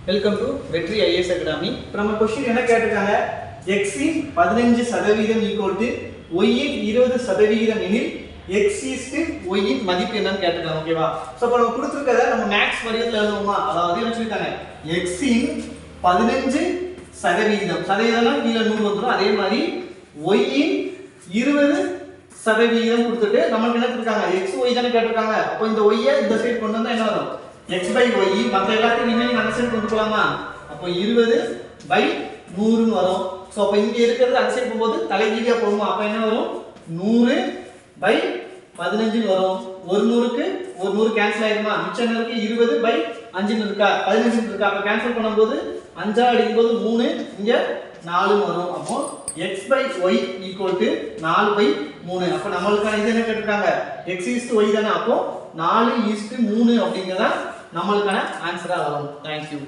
Welcome to வெற்றி IAS academy. இப்போ நம்ம கொஸ்டின் என்ன கேட்டிருக்காங்க, x in 15% equal to y இன் 20% எனில் x ஈஸ்ட் y இன் மதிப்பு என்னன்னு கேட்டிருக்காங்க. ஓகேவா? ஸோ இப்போ நம்ம கொடுத்துருக்கத நம்ம மேக்ஸ் வடிவத்தில் எழுதுவோமா? அதாவது என்ன சொல்லிட்டாங்க, x இன் 15% சதவீதம்னா கீழே 100 வந்துடும். அதே மாதிரி y இன் 20% கொடுத்துட்டு நம்மளுக்கு என்ன கொடுத்துருக்காங்க, x y தானே கேட்டிருக்காங்க. அப்போ இந்த y இந்த சைடு கொண்டு வந்தா என்ன வரும், x by y. மற்ற எல்லாத்தையும் ரிமைனிங் அந்த சைடு கொண்டு போலாமா? அப்போ 20/100 ன்னு வரும். சோ அப்ப இங்க இருக்கிறது அந்த சைடு போகும்போது தலைகீழியா போகுமா? அப்ப என்ன வரும், 100/15 ன்னு வரும். ஒரு 100க்கு ஒரு 100 கேன்சல் ஆயிருமா? மிச்சம் என்ன இருக்கு, 20/5 ன்னு இருக்கா, 15 ன்னு இருக்கா. அப்ப கேன்சல் பண்ணும்போது 5 அடிக்கும்போது 3, இங்க 4 ன்னு வரும். அப்போ x by y equal to 4/3. அப்ப நம்மளுக்கான இது என்ன கேட்டிருக்காங்க, x is to y தானே. அப்போ 4:3 அப்படிங்கறத நம்மளுக்கான ஆன்சரா வரும். Thank you.